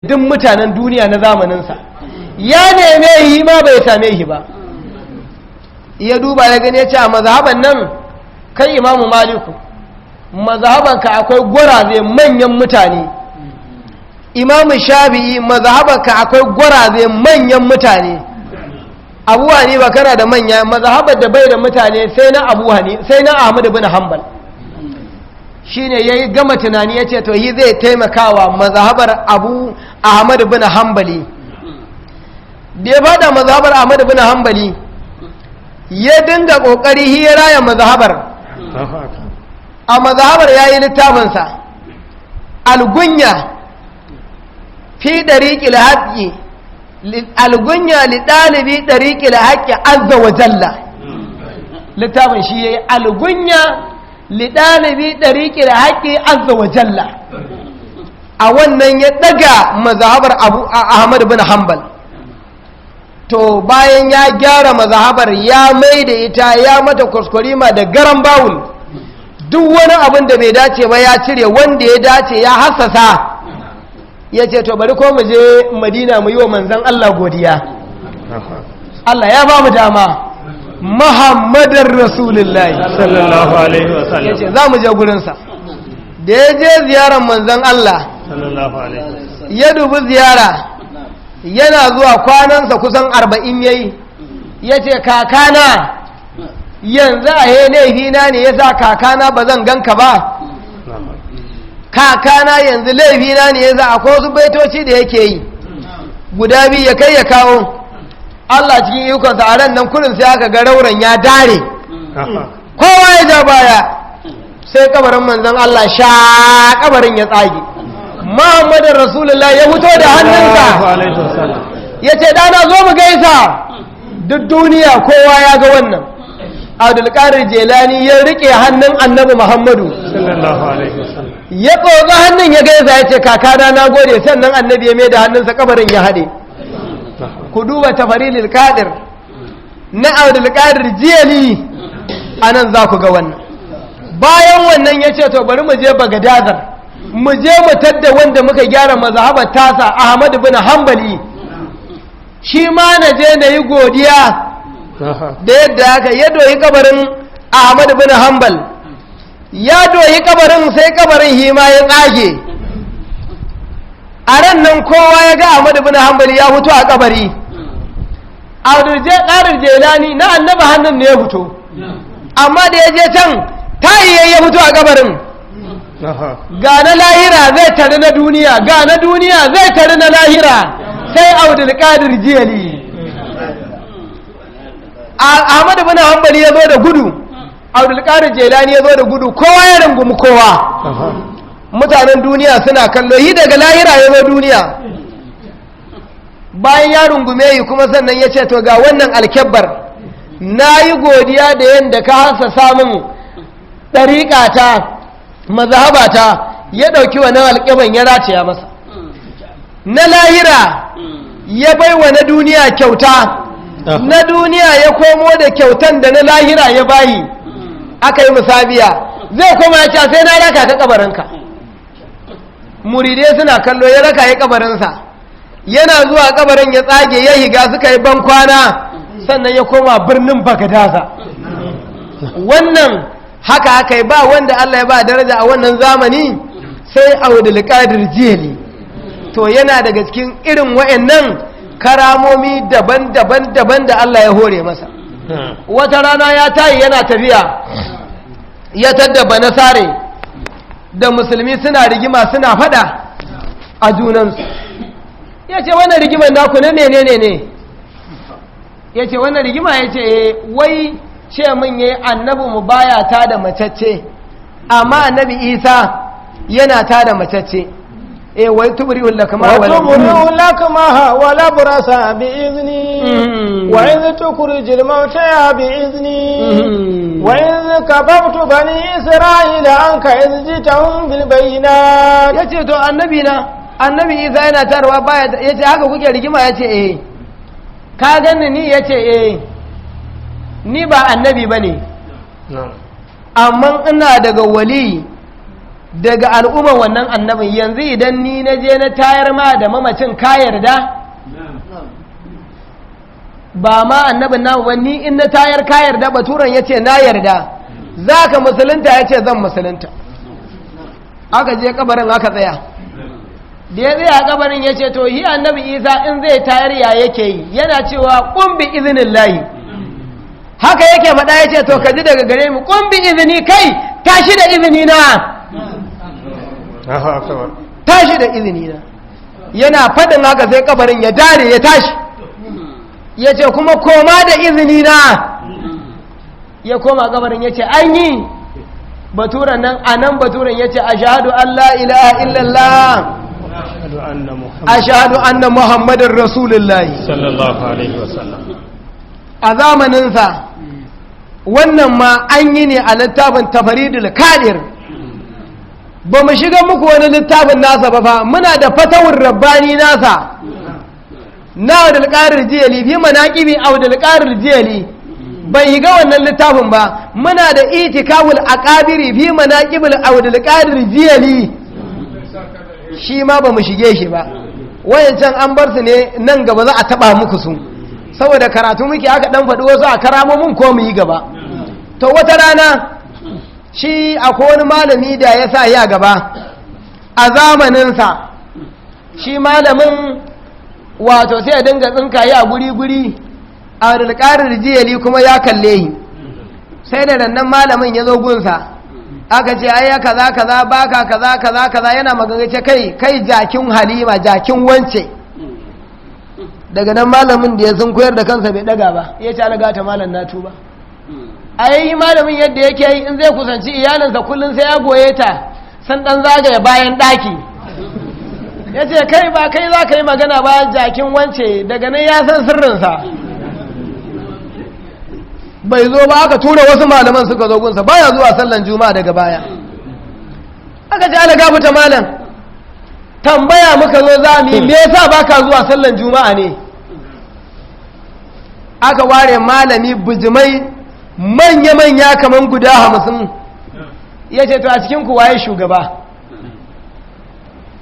duk mutanen duniya na zamaninsa ya neme yi ma bai same shi ba. Ya duba ya gani ya ce a mazhaban nan kai Imamu Maliku mazhabanka akwai gwaraze manyan mutane, Imamu Shafi'i mazhabanka akwai gwaraze manyan mutane, Abu Hanifa kana da manya, mazhabar da bai da mutane sai na Abu Hanifa sai na Ahmad ibn Hanbal. Shine yayi gama tunani yace to yi zai taimakawa mazhabar Abu Ahmad ibn Hanbali. Da ya bada mazhabar Ahmad ibn Hanbali ya dinga kokari hira ya mazhabar. A mazhabar yayi littafin sa Al-Gunya fi dariqil haqqi Al-Gunya li dalibi dariqil haqqi azza wa jalla. Littafin shi yayi Al-Gunya lidalibi ɗariƙi da haƙƙi azza wa jalla. A wannan ya ɗaga mazhabar Ahmad bin Hanbal. To bayan ya gyara mazhabar ya mai da ita ya mata kuskurima da garan bawul, duk wani abin da bai dace ba ya cire, wanda ya dace ya hassasa. Ya ce to bari ko mu je Madina mu yi wa manzon Allah godiya. Allah ya ba mu dama. Muhammadin Rasulullahi sallallahu alaihi wasallam yace za mu je gurinsa. Da ya je ziyarar manzon Allah sallallahu alaihi wasallam ya dubi ziyara, yana zuwa kwanansa kusan 40 yayi. Yace kakana yanzu a he laifina ne yasa kakana ba zan ganka ba, kakana yanzu laifina ne yasa akwai wasu baitoci da yake yi guda biyu ya kai ya kawo. Allah cikin ikonsa a ran nan kurin sai aka ga rauren ya dare, kowa ya ja baya, sai kabarin manzon Allah sha kabarin ya tsage. Muhammadin Rasulullah ya fito da hannunsa ya ce dana zo mu gaisa. Duk duniya kowa ya ga wannan. Abdulkadir Jelani ya rike hannun Annabi Muhammadu ya tsotsa hannun ya gaisa ya ce kakana na gode, sannan Annabi ya mai da hannunsa kabarin ya haɗe. Ku duba tafarilil qadir na Abdul Qadir Jiyali anan za ku ga wannan. Bayan wannan yace to bari mu je Bagadazar, mu je mu tadda wanda muka gyara mazhabar tasa Ahmad ibn Hanbali, shi ma na je na yi godiya da yadda aka ya doyi kabarin Ahmad ibn Hanbal. Ya doyi kabarin sai kabarin hima ya tsage. A ran nan kowa ya ga Ahmad ibn Hanbali ya fito a kabari. Abdul Jelani na annaba hannun ne ya fito, amma da ya je can tayi ya fito a kabarin. Ga na lahira zai tare na duniya, ga na duniya zai tare na lahira, sai Abdul Qadir Jiyali. Ahmad ibn Hanbali ya zo da gudu, Abdul Qadir Jelani ya zo da gudu, kowa ya rungumi kowa. Mutanen duniya suna kallo, yi daga lahira ya zo duniya. Bayan ya rungume yi kuma sannan ya ce to ga wannan alkebbar, na yi godiya da yadda ka hasa samun ɗariƙata mazhabata. Ya ɗauki wannan alkeban ya rataya masa. Na lahira ya bai wa na duniya kyauta, na duniya ya komo da kyautan da na lahira ya bayi, aka yi musabiya. Zai koma ya ce sai na raka ta kabarinka. Muridai suna kallo, ya raka ya kabarinsa. Yana zuwa kabarin ya tsage ya higa, suka yi ban kwana, sannan ya koma birnin Bagadaza. Wannan haka aka yi, ba wanda Allah ya ba daraja a wannan zamani sai Abdul Qadir Jiyali. To yana daga cikin irin wayannan karamomi daban-daban da Allah ya hore masa. Wata rana ya tayi yana tafiya, ya tadda Banasare da musulmi suna rigima, suna fada a junansu. Ya ce wannan rigimar naku na menene ne? Ya ce wannan rigima, ya ce wai ce min yi annabi mu baya ta da macacce, amma annabi Isa yana ta da macacce. Wai tubri'ul lakma wala burasa bi izni wa idh tukhrijul mauta bi izni wa idh kababtu bani isra'ila anka idh jitahum bil bayyinat. Yace to annabi Isa yana tarwa baya, yace haka kuke rigima, yace ka ganni ni, yace ni ba annabi bane, amma ina daga wali daga al'umman wannan annabin, yanzu idan ni na je na tayar ma da mamacin ka yarda ba ma annabin namu ba, ni in na tayar ka yarda, baturan ya ce na yarda, za ka musulunta, ya ce zan musulunta. Aka je kabarin aka tsaya, da ya tsaya kabarin ya ce to yi annabi Isa in zai tayar ya yake yi, yana cewa ƙumbi izinin layi, haka yake faɗa, ya ce to ka ji daga gare mu, ƙumbi izini, kai tashi da izini na, tashi da izini na. Yana faɗin haka sai kabarin ya dare ya tashi, ya ce kuma koma da izini na, ya koma kabarin ya ce an yi. Baturan nan a nan baturan ya ce ashahadu an la ilaha illallah ashahadu anna muhammadin rasulullahi sallallahu alaihi wasallam. A zamaninsa wannan ma an yi ne a littafin tafaridul kadir. Ba mu shiga muku wani littafin nasa ba fa, muna da fatawun rabbani nasa na abdulkarir jiyali fi manaqibi abdulkarir jiyali, bai yi ga wannan littafin ba. Muna da itikawul aqabiri fi manaqibul abdulkarir jiyali, shi ma ba mu shige shi ba. Wayancan an bar su ne, nan gaba za a taba muku su, saboda karatu muke aka dan faɗi wasu a karamomin ko mu yi gaba. To wata rana shi akwai wani malami da ya sa ya gaba a zamaninsa, shi malamin wato sai ya dinga tsinka ya guri-guri a dalƙarar jiyali kuma ya kalle yi. Sai da nan malamin ya zo gunsa aka ce ayya kaza kaza baka kaza kaza kaza, yana magana kai jakin halima, jakin wance. Daga nan malamin da ya sun koyar da kansa bai daga ba, ya ce alaga ta malam na tuba. Ayi malamin yadda yake yi in zai kusanci iyalinsa kullum sai ya goye ta san dan zagaya bayan daki, ya ce kai ba kai za ka yi magana bayan jakin wance. Daga nan ya san sirrinsa, bai zo ba. Aka tura wasu malaman suka zo gunsa, baya zuwa sallan juma'a daga baya. Aka ce alaga fita malam, tambaya muka zo za mu yi, me yasa baka zuwa sallan juma'a ne? Aka ware malami bujimai manya-manya kaman guda 50, ya ce to a cikin ku waye shugaba?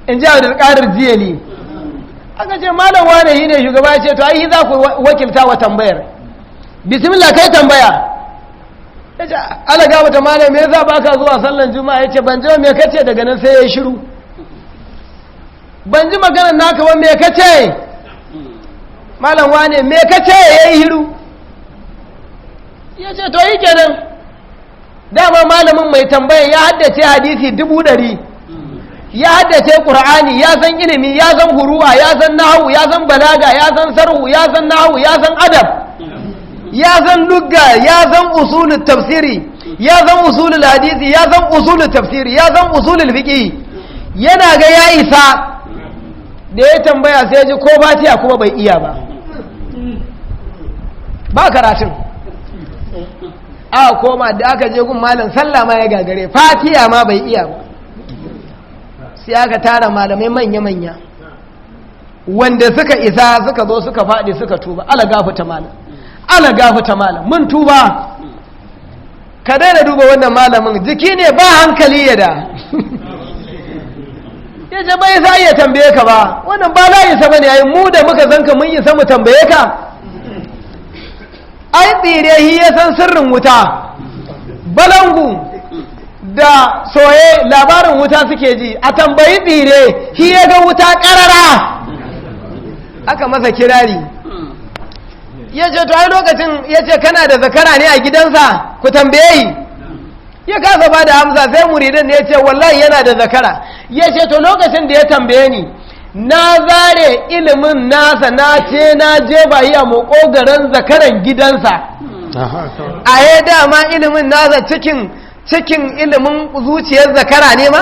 In ji abdulkadir jiyali. Aka ce malam wane yi ne shugaba, ya ce to ai za ku wakilta wa tambayar, bismillah kai tambaya. Ya ce alaga wata malam me yasa baka zuwa sallan juma'a? Ya ce ban ji me kace. Daga nan sai ya yi shiru, ban ji maganar naka ba, me kace malam wane, me kace? Ya yi hiru. Ya ce to yi kenan, dama malamin mai tambaya ya haddace hadisi 100, ya haddace ƙur'ani, ya san ilimi, ya san huruwa, ya san nahawu, ya san balaga, ya san sarhu, ya san nahawu, ya san adab, ya san lugga, ya san usulul tafsiri, ya san usulul hadisi, ya san usulul tafsiri, ya san usulul fiqh. Yana ga ya isa, da ya tambaya sai ji ko fatiha kuma bai iya ba karatun. A koma da aka je gun malam sallah ma ya gagare, fatiha ma bai iya ba. Sai aka tara malamai manya-manya wanda suka isa, suka zo suka faɗi suka tuba. Ala gafuta malam, mun tuba. Ka daina duba wannan malamin, jiki ne ba hankali ya da. Ya ce bai sa iya tambaye ka ba, wannan ba la isa bane, yayin mu da muka zanka mun isa mu tambaye ka. Ai tsire hi ya san sirrin wuta, balangu da soye labarin wuta suke ji, a tambayi tsire hi ya ga wuta ƙarara. Aka masa kirari, ya ce to ai lokacin, ya ce kana da zakara ne a gidansa, ku tambaye. Ya kasa ba da amsa, sai muridan ne ya ce wallahi yana da zakara. Ya ce to lokacin da ya tambaye ni, na zare ilimin nasa, na ce na je ba yi a makogaran zakaran gidansa. A yi dama ilimin nasa cikin ilimin zuciyar zakara ne ma?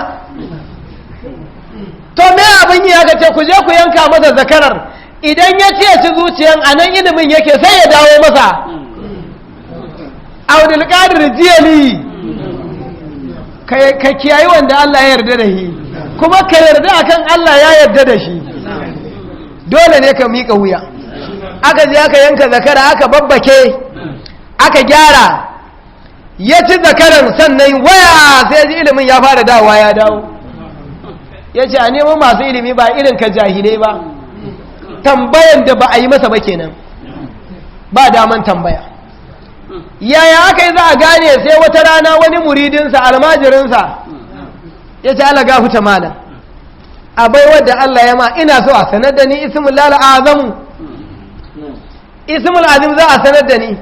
To me abin yi aka ce ku je ku yanka masa zakarar, idan ya ce ci zuciyan a nan ilimin yake sai ya dawo masa. Abdulkadir jiyali, ka kiyayi wanda Allah ya yarda da shi, kuma ka yarda akan Allah ya yarda da shi, dole ne ka miƙa wuya. Aka je aka yanka zakara, aka babbake, aka gyara, ya ci zakaran sannan waya sai ji ilimin ya fara dawowa ya dawo ya ce a neman masu ilimi ba irin ka jahilai ba tambayan da ba a yi masa ba kenan ba daman tambaya yaya aka yi za a gane sai wata rana wani muridinsa almajirinsa ya ce ala gafuta mana abai wadda Allah ya ma ina so a sanar da ni ismul lal azamu ismul azim za a sanar da ni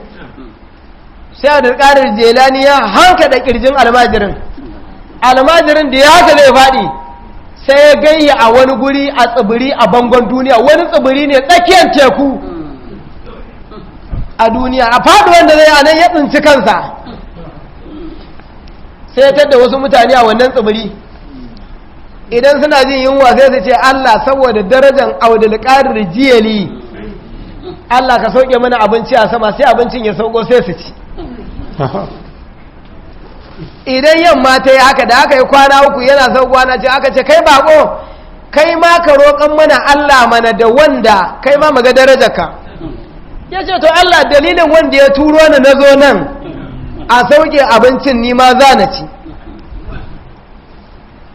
sai a dirkarar jelani ya hanka da kirjin almajirin da ya haka zai faɗi sai ya gayya a wani guri a tsibiri a bangon duniya wani tsibiri ne tsakiyar teku a duniya a faɗi wanda zai anan ya tsinci kansa sai ya tadda wasu mutane a wannan tsibiri idan suna jin yunwa sai su ce Allah saboda darajar Abdulkadir Jiyali Allah ka sauke mana abinci a sama sai abincin ya sauko sai su ci idan yamma ta yi haka da aka yi kwana uku yana saukowa na ce aka ce kai bako kai ma ka roƙon mana Allah mana da wanda kai ma maga darajarka ya ce to Allah dalilin wanda ya turo ni na zo nan a sauke abincin ni ma za na ci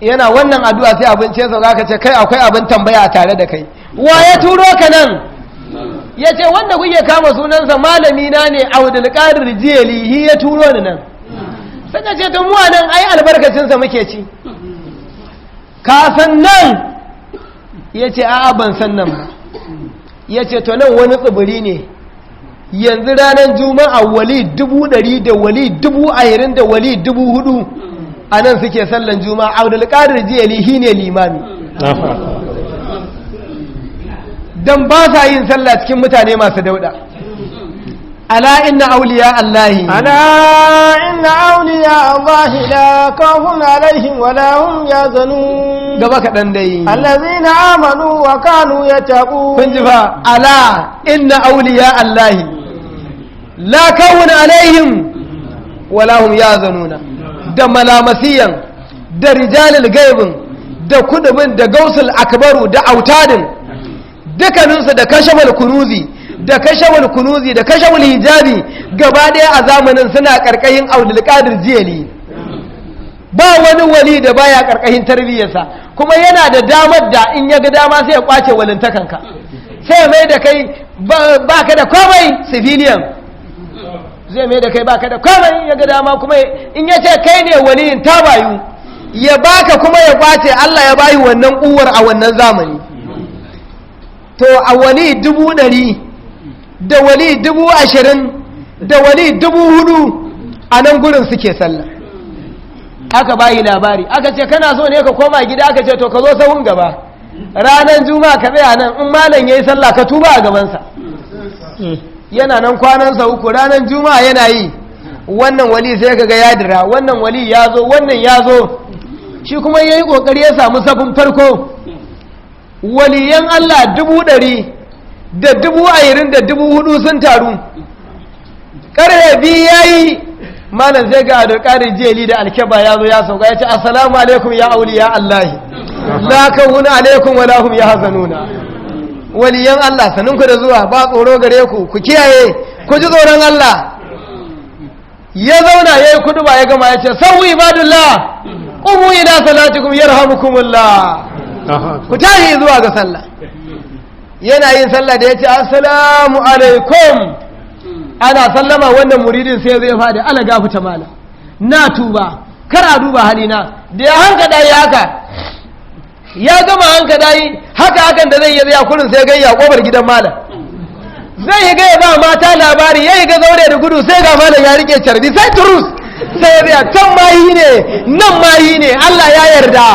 yana wannan addu'a sai abinci ya sauka ka ce kai akwai abin tambaya tare da kai wa ya turo ka nan ya ce wanda kuke kama sunansa malami na ne Abdulkadir Jiyali hi ya turo ni nan saka ce to mu nan ai albarkacinsa muke ci ka san nan ya ce a'a ban san nan ba ya ce to nan wani tsibiri ne yanzu ranar juma'a wali 100 da wali 20 da wali 4,000 a nan suke sallan juma'a Abdulkadir Jiyali shi ne limami don ba sa yin sallah cikin mutane masu dauda ala inna auliya Allahi ala inna auliya Allahi la khawfun alaihim wa la hum yahzanun gaba kaɗan dai allazina amanu wa kanu yattaqun kun ji fa ala inna auliya Allahi la khawfun alaihim wa la hum yahzanuna da malamasiyan da rijalil gaibin da kudumin da gausul akbaru da autadin dukkaninsu da kashawal kunuzi da kashawal hijabi gaba daya a zamanin suna karkashin Abdulkadir Jiyali ba wani wali da baya karkashin tarbiyyarsa kuma yana da damar da in ya ga dama sai ya kwace walintakanka sai mai da kai baka da komai civilian zai mai da kai baka da komai ya ga dama kuma in ya ce kai ne waliyin tabayu ya baka kuma ya kwace Allah ya bayi wannan uwar a wannan zamani to a wali 100 da wali 20,000 da wali 4,000 a nan gurin suke sallah aka bayi labari aka ce kana so ne ka koma gida aka ce to ka zo sahun gaba ranar juma'a ka tsaya nan in malam yayi sallah ka tuba a gabansa yana nan kwanansa 3 ranar juma'a yana yi wannan wali sai kaga ya dira wannan wali ya zo wannan ya zo shi kuma yayi kokari ya samu safin farko waliyan Allah 100 da 20,000 da 4,000 sun taru ƙarfe biyu yayi malam sai ga Abdulkadir Jiyali da alkeba ya zo ya sauka ya ce assalamu alaikum ya auliya Allahi la kawuna alaikum wa lahum yahzanuna waliyan Allah saninku da zuwa ba tsoro gare ku ku kiyaye ku ji tsoron Allah ya zauna yayi kuduba ya gama ya ce sawu ibadullah qumu ila salatikum yarhamukumullah ku tashi zuwa ga sallah yana yin sallah da ya ce assalamu alaikum ana sallama wannan muridin sai zai faɗi ala gafuta mala na tuba kar a duba halina da ya hanka dai haka ya gama hanka dai haka hakan da zai yi zai kurin sai gayya kofar gidan mala zai yi gaya ba mata labari yayi ga zaure da gudu sai ga malam ya rike carbi sai turus sai ya can mayi ne nan mayi ne Allah ya yarda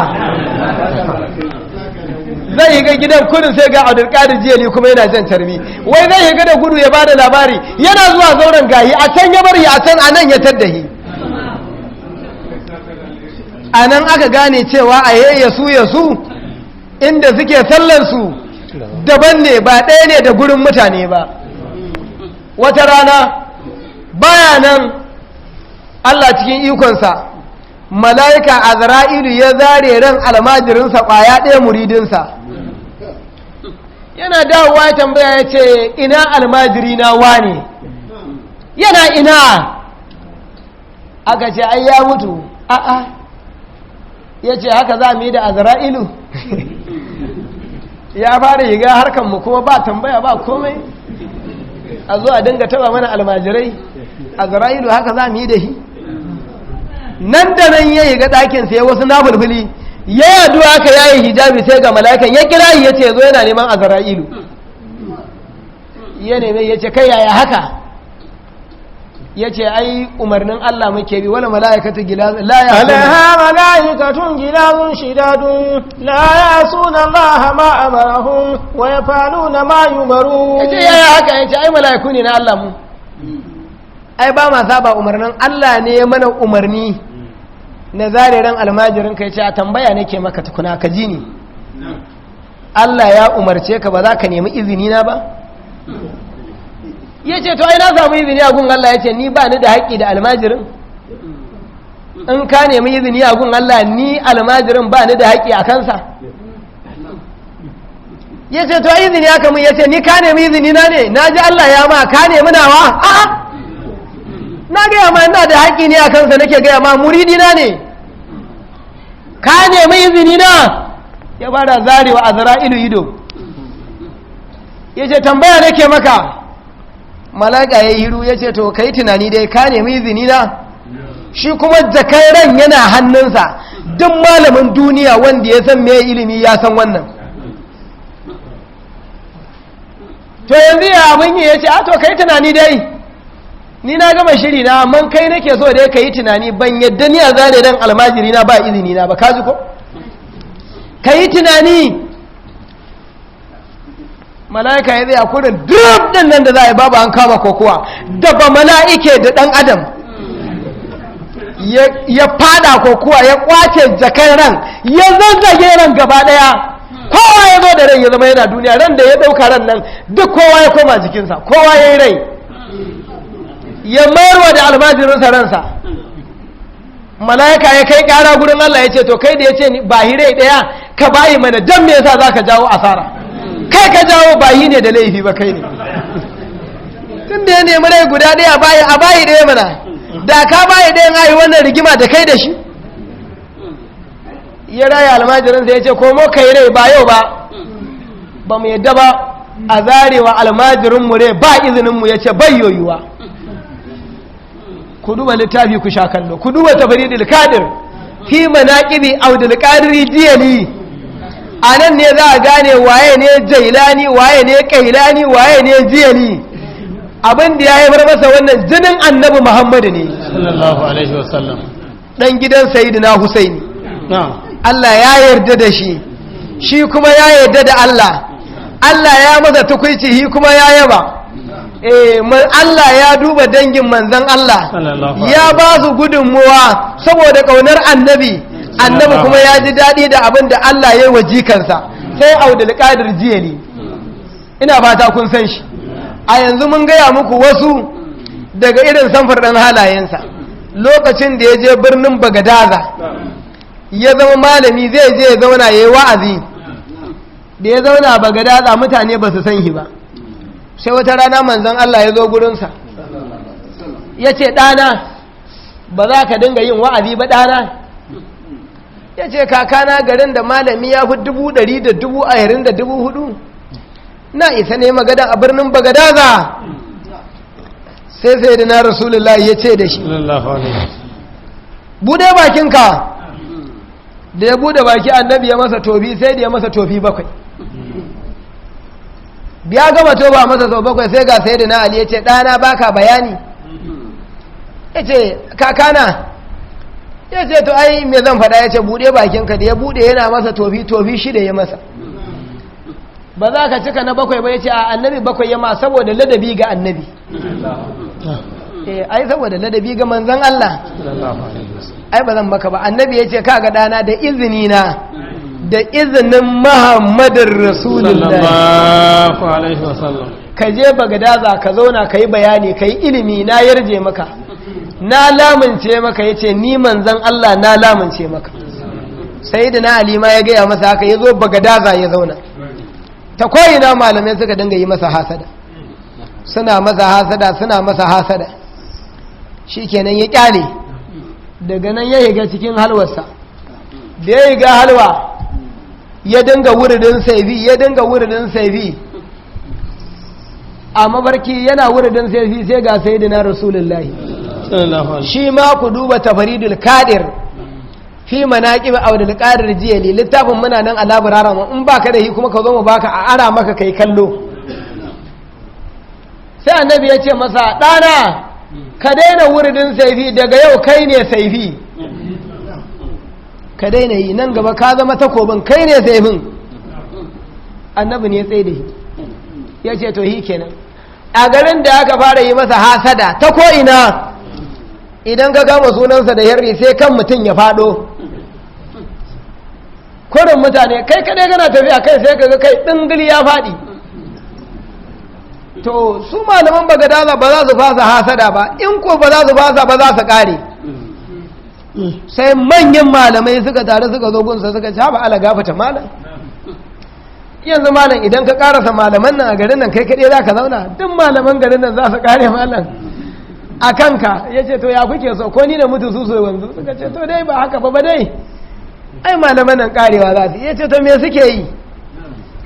zai yi ga gidan kudin sai ga Abdulkadir Jiyali kuma yana jan carbi wai zai yi ga da gudu ya bada labari yana zuwa zauren gahi a can ya bari a can anan ya taddahi anan aka gane cewa a yasu inda suke sallar su daban ne ba ɗaya ne da gurin mutane ba wata rana baya nan Allah cikin ikonsa mala'ika Azra'ilu ya zare ran almajirinsa ƙwaya ɗaya muridinsa yana dawowa ya tambaya ya ce ina almajiri na wane yana ina aka ce ai ya mutu a'a ya ce haka za mu yi da azra'ilu ya fara yiga harkanmu kuma ba tambaya ba komai a zo a dinga taba mana almajirai azra'ilu haka za mu yi da shi nan da nan ya yiga ɗakin sai wasu na bulbuli ya yadu aka yayi hijabi sai ga mala'ikan ya kira ya ce zo yana neman azra'ilu ya neme ya ce kai yaya haka ya ce ai umarnin Allah muke bi wala mala'ikatu gilazun la ya alaiha mala'ikatun gilazun shidadun la yasuna Allah ma amarahum wa yafaluna ma yumaru ya ce yaya haka ya ce ai mala'iku ne na Allah mu ai ba ma saba umarnin Allah ne ya mana umarni na zariran almajirin ka ya ce a tambaya nake maka tukuna ka ji ni Allah ya umarce ka ba za ka nemi izini na ba ya ce to ai na samu izini a gun Allah ya ce ni ba ni da haƙƙi da almajirin in ka nemi izini a gun Allah ni almajirin ba ni da haƙƙi a kansa ya ce to ai izini aka mun ya ce ni ka nemi izini na ne na ji Allah ya ma ka nemi nawa a'a na gaya ma ina da haƙƙi ne a kansa nake gaya ma muridi na ne ka nemi izini na ya fara zarewa azra'ilu ido ya ce tambaya nake maka malaka ya yi hiru ya ce to ka yi tunani dai ka nemi izini na shi kuma jakairan yana hannunsa duk malamin duniya wanda ya san mai ilimi ya san wannan to yanzu ya abin yi ya ce a to ka yi tunani dai ni na gama shiri na man kai nake so dai ka yi tunani ban yadda ni a zane dan almajiri na ba izini na ba ka ji ko ka yi tunani mala'ika ya zai a kudin duk din nan da za a yi babu an kama kokowa da ba mala'ike da ɗan adam ya fada kokowa ya kwace jakar ran ya zazzage ran gaba ɗaya kowa ya zo da ran ya zama yana duniya ran da ya ɗauka ran nan duk kowa ya koma jikinsa kowa ya yi rai ya mayarwa da almajirinsa ransa mala'ika ya kai ƙara gurin Allah ya ce to kai da ya ce ba hirai ɗaya ka bayi mana don me yasa za ka jawo asara kai ka jawo bayi ne da laifi ba kai ne tun da ya nemi rai guda ɗaya a bayi ɗaya mana da ka bayi ɗayan ayi wannan rigima da kai da shi ya raya almajirinsa ya ce komo kai rai ba yau ba mu yadda ba a zarewa almajirinmu rai ba izininmu ya ce bai yoyuwa ku duba littafi ku sha kallo ku duba tafaridul kadir fi manaqibi audul qadiri jiyali a nan ne za a gane waye ne jailani waye ne kailani waye ne jiyani abin da ya haifar masa wannan jinin annabi muhammadu ne sallallahu alaihi wasallam dan gidan sayyidina husaini Allah ya yarda da shi shi kuma ya yarda da Allah Allah ya masa tukuici shi kuma ya yaba Allah ya duba dangin manzon Allah ya ba su gudunmuwa saboda kaunar annabi kuma ya ji daɗi da abin da Allah ya yi wa jikansa sai audul qadir jiyali ina fata kun san shi a yanzu mun gaya muku wasu daga irin samfar ɗan halayensa lokacin da ya je birnin bagadaza ya zama malami zai je ya zauna ya yi wa'azi da ya zauna bagadaza mutane ba su san shi ba sai wata rana manzon Allah ya zo gurinsa ya ce ɗana ba za ka dinga yin wa'azi ba ɗana ya ce kakana garin da malami ya fi 100 da 20 da 400 na isa ne magadan a birnin bagadaza sai da na rasulullah ya ce da shi bude bakinka da ya bude baki annabi ya masa tofi sai da ya masa tofi 7 biya gama toba masa sau 7 sai ga sai da na ali ya ce ɗana baka bayani ya ce kakana ya ce to ai me zan faɗa ya ce buɗe bakinka da ya buɗe yana masa tofi 6 ya masa ba za ka cika na 7 ba ya ce a annabi 7 ya ma saboda ladabi ga annabi ai saboda ladabi ga manzan Allah ai ba zan maka ba annabi ya ce kaga ɗana da izini na da izinin muhammadin rasulullah ka je bagadaza ka zauna ka yi bayani ka yi ilimi na yarje maka na lamunce maka ya ce ni manzan Allah na lamunce maka sai da na alima ya gaya masa haka ya zo bagadaza ya zauna ta koyina malamai suka dinga yi masa hasada suna masa hasada shi kenan ya kyale daga nan ya higa cikin halwarsa da ya higa halwa ya dinga wuridin saifi a mabarki yana wuridin saifi sai ga sayyidina rasulullahi shi ma ku duba tafaridul kadir fi manaqib abdul qadir jiyali littafin muna nan a laburara mu in baka da shi kuma ka zo mu baka a ara maka kai kallo sai annabi ya ce masa dana ka daina wuridin saifi daga yau kai ne saifi ka daina yi nan gaba ka zama takobin kai ne saifin annabi ne tsaye da shi ya ce to hi kenan a garin da aka fara yi masa hasada ta ko'ina idan ka gama sunansa da yarri sai kan mutum ya fado kurin mutane kai kadai kana tafiya kai sai ka ga kai dingili ya fadi to su malaman bagadaza ba za su fasa hasada ba in ko ba za su fasa ba za su kare sai manyan malamai suka tare suka zo gunsa suka ci haɓa ala gafata malam yanzu malam idan ka karasa malaman nan a garin nan kai kaɗai za ka zauna duk malaman garin nan za su kare malam a kanka ya ce to ya kuke so ko ni da mutu su so wanzu suka ce to dai ba haka ba dai ai malaman nan karewa za su ya ce to me suke yi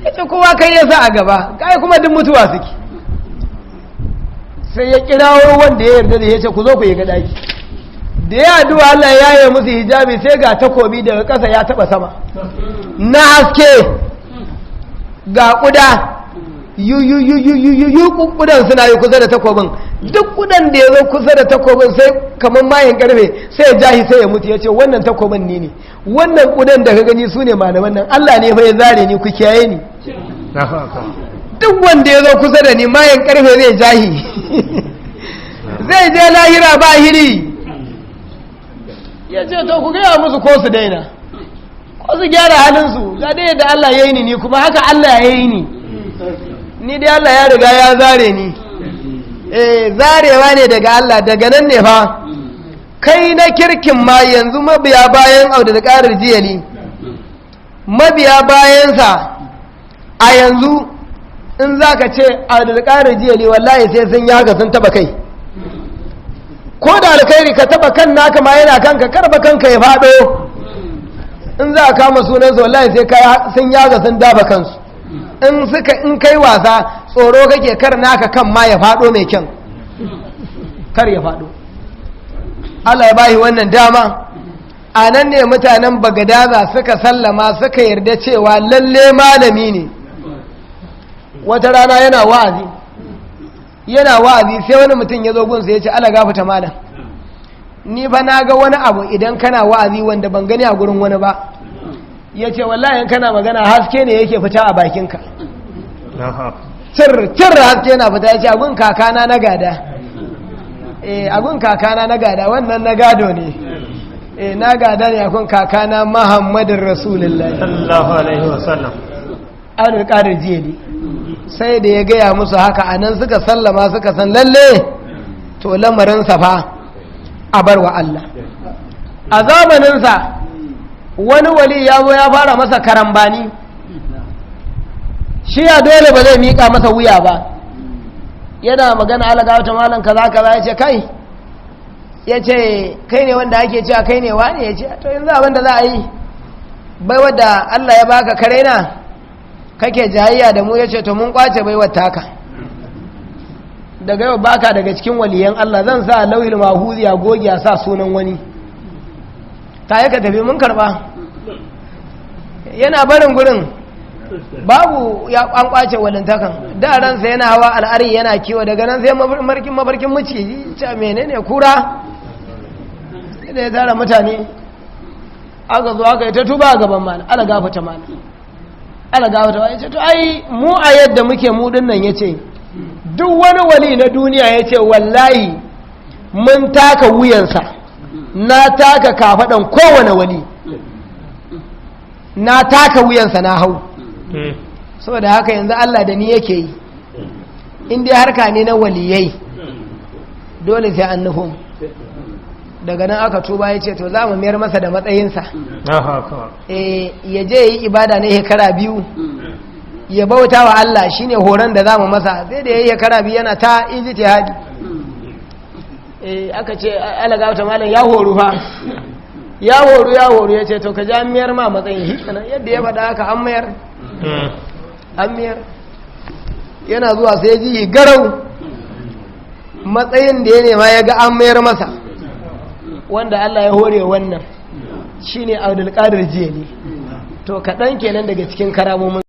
ya ce kowa kai ya sa a gaba kai kuma duk mutuwa suke sai ya kirawo wanda ya yarda da ya ce ku zo ku yi ga daki da ya addu'a Allah ya yi musu hijabi sai ga takobi daga ƙasa ya taba sama na haske ga kuda yu kudan suna yi kusa da takobin duk kudan da ya zo kusa da takobin sai kamar mayan karfe sai ya jahi sai ya mutu ya ce wannan takobin ni ne wannan kudan da ka gani su ne malaman nan Allah ne bai zare ni ku kiyaye ni duk wanda ya zo kusa da ni mayan karfe zai jahi zai je lahira ba hiri ya ce to ku gaya musu ko su daina ko su gyara halinsu ga dai da Allah ya yi ni kuma haka Allah ya yi ni dai Allah ya riga ya zare ni zarewa ne daga Allah daga nan ne fa kai na kirkin ma yanzu mabiya bayan Abdul Qadir Jiyali mabiya bayansa a yanzu in zaka ce Abdul Qadir Jiyali wallahi sai sun yaga sun taba kai ko da alkhairi ka taba kan naka ma yana kanka karba kanka ya fado in za a kama sunansu wallahi sai sun yaga sun daba kansu in kai wasa tsoro kake kar naka kan ma ya fado mai kyan kar ya fado Allah ya bashi wannan dama a nan ne mutanen Bagadaza suka sallama suka yarda cewa lalle malami ne wata rana yana wa'azi sai wani mutum ya zo gunsa ya ce ala gafata malam ni fa na ga wani abu idan kana wa'azi wanda ban gani a gurin wani ba ya ce wallahi kana magana haske ne yake fita a bakinka cir haske na fita ya ce agun kakana na gada agun kakana na gada wannan na gado ne na gada ne agun kakana Muhammadin Rasulullah sallallahu alaihi wasallam an ƙarar jiyali sai da ya gaya musu haka a nan suka sallama suka san lalle to lamarinsa fa a bar wa Allah a zamaninsa wani wali ya zo ya fara masa karambani shi ya dole ba zai miƙa masa wuya ba yana magana alaga wata malan kaza ya ce kai ya ce kai ne wanda ake cewa kai ne wani ya ce to yanzu abinda za a yi bai wadda Allah ya baka kare na kake jayayya da mu ya ce to mun kwace baiwar taka daga yau baka daga cikin waliyan Allah zan sa lauhil mahuzi a goge a sa sunan wani ta yi ka tafi mun karba yana barin gurin babu ya an kwace walintakan da ransa yana hawa al'ari yana kiwo daga nan sai mafarkin maciji ce menene kura da ya tara mutane aka zo aka yi ta tuba a gaban mana ala gafata mana ala gafata mana ya ce to ai mu a yadda muke mudin nan ya ce duk wani wali na duniya ya ce wallahi mun taka wuyansa na taka kafaɗan kowane wali na taka wuyansa na hau saboda haka yanzu Allah da ni yake yi inda harka ne na waliyai dole sai an nufin daga nan aka tuba ya ce to za mu mayar masa da matsayinsa ya je yi ibada na shekara 2 ya bauta wa Allah shine horon da za mu masa sai da ya yi shekara 2 yana ta ijtihadi aka ce alaga wata malam ya horu fa ya horu ya ce to ka ja miyar ma matsayin shi kenan yadda ya faɗa haka an miyar yana zuwa sai ji garau matsayin da ya nema ya ga an mayar masa wanda Allah ya hore wannan shine Abdul Qadir Jili to kaɗan kenan daga cikin karamomin